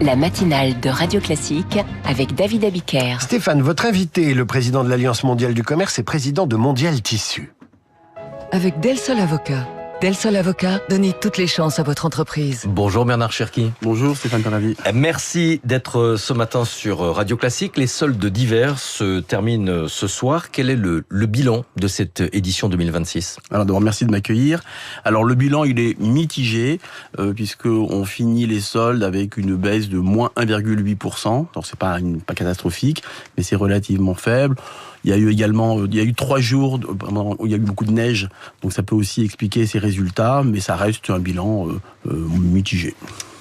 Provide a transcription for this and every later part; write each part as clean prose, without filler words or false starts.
La matinale de Radio Classique avec David Abiker. Stéphane, votre invité est le président de l'Alliance mondiale du commerce et président de Mondial Tissu. Avec Del Sol Avocat. Del Sol Avocat, donnez toutes les chances à votre entreprise. Bonjour Bernard Cherki. Bonjour Stéphane Panavi. Merci d'être ce matin sur Radio Classique. Les soldes d'hiver se terminent ce soir. Quel est le bilan de cette édition 2026 ? Alors d'abord, merci de m'accueillir. Alors le bilan, il est mitigé, puisqu'on finit les soldes avec une baisse de moins 1,8%. Donc c'est pas catastrophique, mais c'est relativement faible. Il y a eu 3 jours où il y a eu beaucoup de neige, donc ça peut aussi expliquer ces résultats, mais ça reste un bilan mitigé.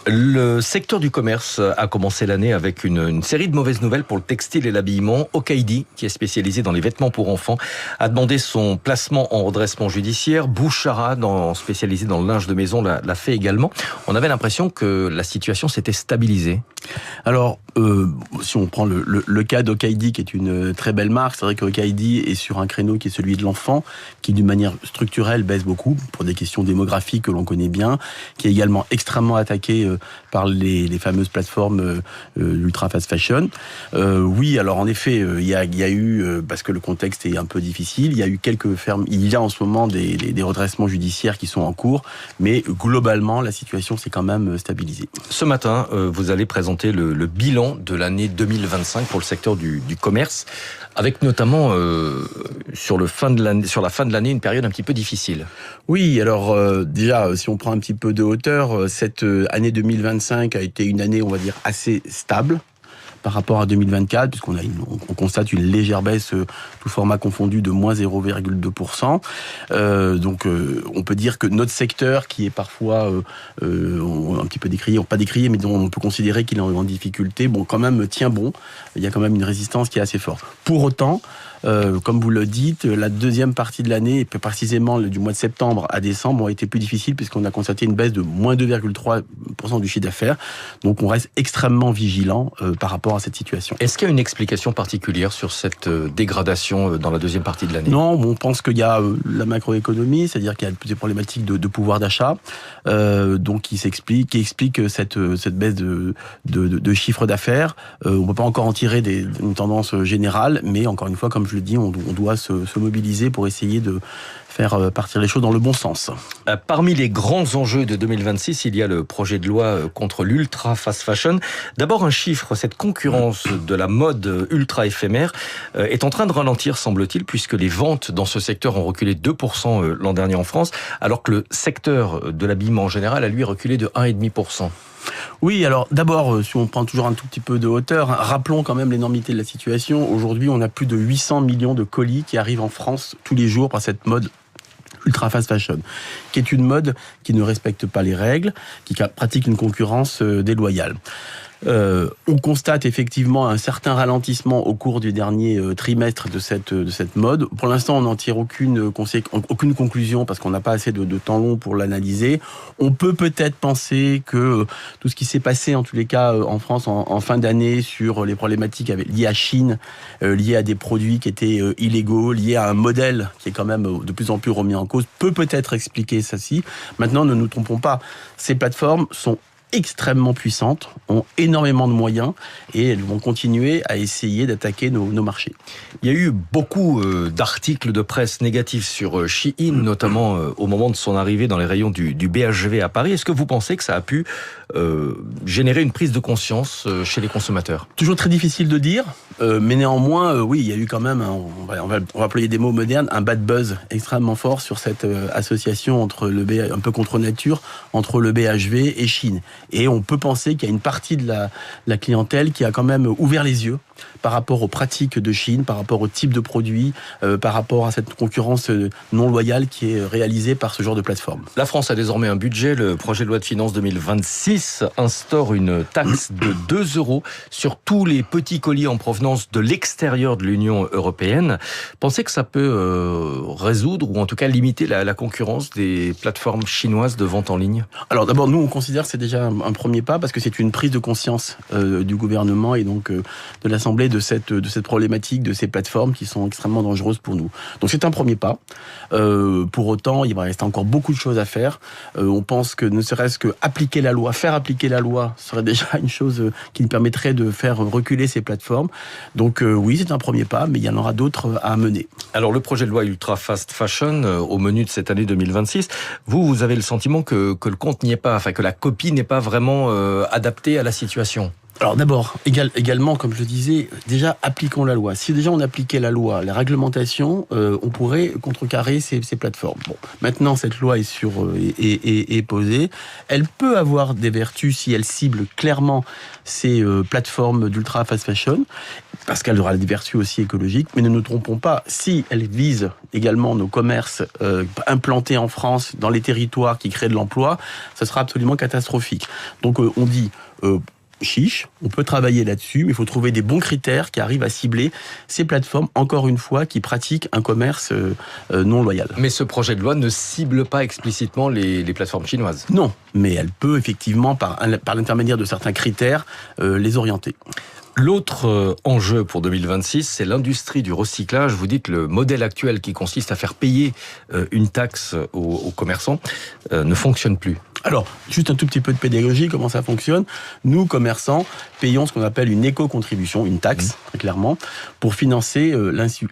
Le secteur du commerce a commencé l'année avec une série de mauvaises nouvelles pour le textile et l'habillement. Okaïdi, qui est spécialisé dans les vêtements pour enfants, a demandé son placement en redressement judiciaire. Bouchara, spécialisé dans le linge de maison, l'a fait également. On avait l'impression que la situation s'était stabilisée. Alors, si on prend le cas d'Okaïdi, qui est une très belle marque, c'est vrai qu'Okaïdi est sur un créneau qui est celui de l'enfant, qui d'une manière structurelle baisse beaucoup, pour des questions démographiques que l'on connaît bien, qui est également extrêmement attaqué par les fameuses plateformes ultra fast fashion. Oui, alors en effet, il y a eu, parce que le contexte est un peu difficile, il y a eu quelques fermes, il y a en ce moment des redressements judiciaires qui sont en cours, mais globalement, la situation s'est quand même stabilisée. Ce matin, vous allez présenter le bilan de l'année 2025 pour le secteur du commerce, avec notamment sur la fin de l'année une période un petit peu difficile. Oui, alors déjà, si on prend un petit peu de hauteur, cette année 2025 a été une année, on va dire, assez stable par rapport à 2024, puisqu'on on constate une légère baisse, tout format confondu, de moins 0,2%. Donc, on peut dire que notre secteur, qui est parfois un petit peu décrié, pas décrié, mais dont on peut considérer qu'il est en difficulté, quand même tient bon. Il y a quand même une résistance qui est assez forte. Pour autant, comme vous le dites, la deuxième partie de l'année, et plus précisément du mois de septembre à décembre, ont été plus difficiles puisqu'on a constaté une baisse de moins 2,3% du chiffre d'affaires. Donc on reste extrêmement vigilant par rapport à cette situation. Est-ce qu'il y a une explication particulière sur cette dégradation dans la deuxième partie de l'année ? Non, on pense qu'il y a la macroéconomie, c'est-à-dire qu'il y a des problématiques de pouvoir d'achat, donc qui explique cette baisse de chiffre d'affaires. On ne peut pas encore en tirer une tendance générale, mais encore une fois, comme je le dis, on doit se mobiliser pour essayer de faire partir les choses dans le bon sens. Parmi les grands enjeux de 2026, il y a le projet de loi contre l'ultra fast fashion. D'abord un chiffre, cette concurrence de la mode ultra éphémère est en train de ralentir, semble-t-il, puisque les ventes dans ce secteur ont reculé 2% l'an dernier en France, alors que le secteur de l'habillement en général a lui reculé de 1,5%. Oui, alors d'abord, si on prend toujours un tout petit peu de hauteur, rappelons quand même l'énormité de la situation. Aujourd'hui, on a plus de 800 millions de colis qui arrivent en France tous les jours par cette mode ultra fast fashion, qui est une mode qui ne respecte pas les règles, qui pratique une concurrence déloyale. On constate effectivement un certain ralentissement au cours du dernier trimestre de cette mode. Pour l'instant, on n'en tire aucune conclusion parce qu'on n'a pas assez de temps long pour l'analyser. On peut peut-être penser que tout ce qui s'est passé, en tous les cas en France en fin d'année, sur les problématiques liées à Chine, liées à des produits qui étaient illégaux, liées à un modèle qui est quand même de plus en plus remis en cause, peut peut-être expliquer ça-ci. Maintenant, ne nous trompons pas, ces plateformes sont extrêmement puissantes, ont énormément de moyens et elles vont continuer à essayer d'attaquer nos marchés. Il y a eu beaucoup d'articles de presse négatifs sur Shein, notamment au moment de son arrivée dans les rayons du BHV à Paris. Est-ce que vous pensez que ça a pu générer une prise de conscience chez les consommateurs ? Toujours très difficile de dire, mais néanmoins, oui, il y a eu quand même, on va employer des mots modernes, un bad buzz extrêmement fort sur cette association entre un peu contre nature, entre le BHV et Shein. Et on peut penser qu'il y a une partie de la clientèle qui a quand même ouvert les yeux par rapport aux pratiques de Shein, par rapport au type de produits, par rapport à cette concurrence non loyale qui est réalisée par ce genre de plateforme. La France a désormais un budget. Le projet de loi de finances 2026 instaure une taxe de 2 € sur tous les petits colis en provenance de l'extérieur de l'Union européenne. Pensez que ça peut résoudre ou en tout cas limiter la concurrence des plateformes chinoises de vente en ligne ? Alors d'abord, nous on considère que c'est déjà un premier pas parce que c'est une prise de conscience du gouvernement et donc de l'Assemblée rassembler de cette problématique, de ces plateformes qui sont extrêmement dangereuses pour nous. Donc c'est un premier pas. Pour autant, il va rester encore beaucoup de choses à faire. On pense que ne serait-ce que faire appliquer la loi serait déjà une chose qui nous permettrait de faire reculer ces plateformes. Donc oui, c'est un premier pas, mais il y en aura d'autres à mener. Alors le projet de loi Ultra Fast Fashion, au menu de cette année 2026, vous avez le sentiment que le compte n'y est pas, enfin que la copie n'est pas vraiment adaptée à la situation. Alors d'abord, également, comme je le disais, déjà appliquons la loi. Si déjà on appliquait la loi, la réglementation, on pourrait contrecarrer ces plateformes. Bon, maintenant cette loi est posée. Elle peut avoir des vertus si elle cible clairement ces plateformes d'ultra fast fashion, parce qu'elle aura des vertus aussi écologiques. Mais ne nous trompons pas, si elle vise également nos commerces implantés en France, dans les territoires qui créent de l'emploi, ce sera absolument catastrophique. Donc on dit chiche, on peut travailler là-dessus, mais il faut trouver des bons critères qui arrivent à cibler ces plateformes, encore une fois, qui pratiquent un commerce non loyal. Mais ce projet de loi ne cible pas explicitement les plateformes chinoises. Non, mais elle peut effectivement, par l'intermédiaire de certains critères, les orienter. L'autre enjeu pour 2026, c'est l'industrie du recyclage. Vous dites le modèle actuel qui consiste à faire payer une taxe aux commerçants ne fonctionne plus. Alors, juste un tout petit peu de pédagogie, comment ça fonctionne. Nous, commerçants, payons ce qu'on appelle une éco-contribution, une taxe, très clairement, pour financer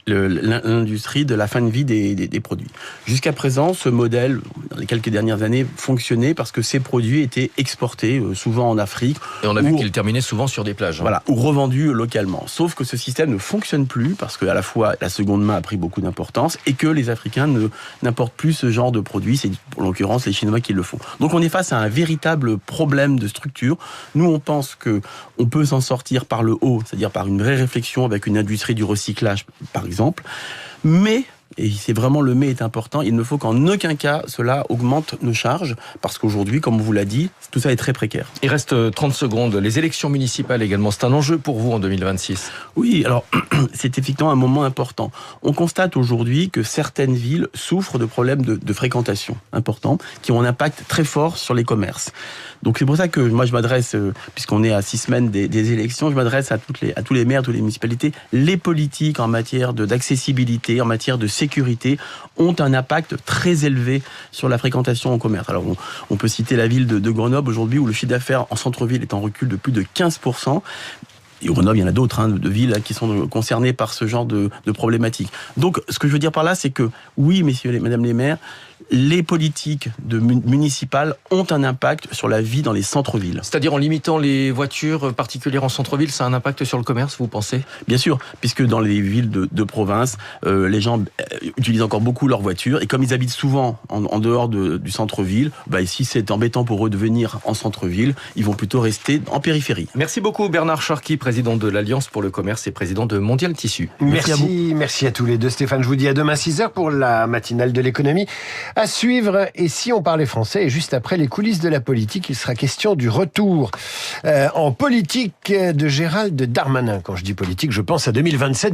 l'industrie de la fin de vie des produits. Jusqu'à présent, ce modèle, dans les quelques dernières années, fonctionnait parce que ces produits étaient exportés, souvent en Afrique. Et on a vu qu'ils terminaient souvent sur des plages. Voilà, ou revendus localement. Sauf que ce système ne fonctionne plus parce qu'à la fois, la seconde main a pris beaucoup d'importance et que les Africains n'importent plus ce genre de produits. C'est, en l'occurrence, les Chinois qui le font. Donc, on est face à un véritable problème de structure. Nous, on pense que on peut s'en sortir par le haut, c'est-à-dire par une vraie réflexion avec une industrie du recyclage, par exemple. Mais, et c'est vraiment le mais est important, il ne faut qu'en aucun cas cela augmente nos charges, parce qu'aujourd'hui, comme on vous l'a dit, tout ça est très précaire. Il reste 30 secondes. Les élections municipales également, c'est un enjeu pour vous en 2026. Oui, alors c'est effectivement un moment important. On constate aujourd'hui que certaines villes souffrent de problèmes de fréquentation importants, qui ont un impact très fort sur les commerces. Donc c'est pour ça que moi je m'adresse, puisqu'on est à 6 semaines des élections, je m'adresse à tous les maires, toutes les municipalités. Les politiques en matière d'accessibilité, en matière de sécurité, ont un impact très élevé sur la fréquentation au commerce. Alors on peut citer la ville de Grenoble aujourd'hui, où le chiffre d'affaires en centre-ville est en recul de plus de 15%. Et au Grenoble, il y en a d'autres de villes qui sont concernées par ce genre de problématiques. Donc, ce que je veux dire par là, c'est que oui, messieurs et madame les maires, les politiques municipales ont un impact sur la vie dans les centres-villes. C'est-à-dire en limitant les voitures particulières en centre-ville, ça a un impact sur le commerce, vous pensez ? Bien sûr, puisque dans les villes de province, les gens utilisent encore beaucoup leurs voitures, et comme ils habitent souvent en dehors du centre-ville, si c'est embêtant pour eux de venir en centre-ville, ils vont plutôt rester en périphérie. Merci beaucoup Bernard Charqui, président de l'Alliance pour le commerce et président de Mondial Tissu. Merci à tous les deux. Stéphane, je vous dis à demain 6h pour la matinale de l'économie. À suivre, et si on parlait français, et juste après les coulisses de la politique, il sera question du retour en politique de Gérald Darmanin. Quand je dis politique, je pense à 2027.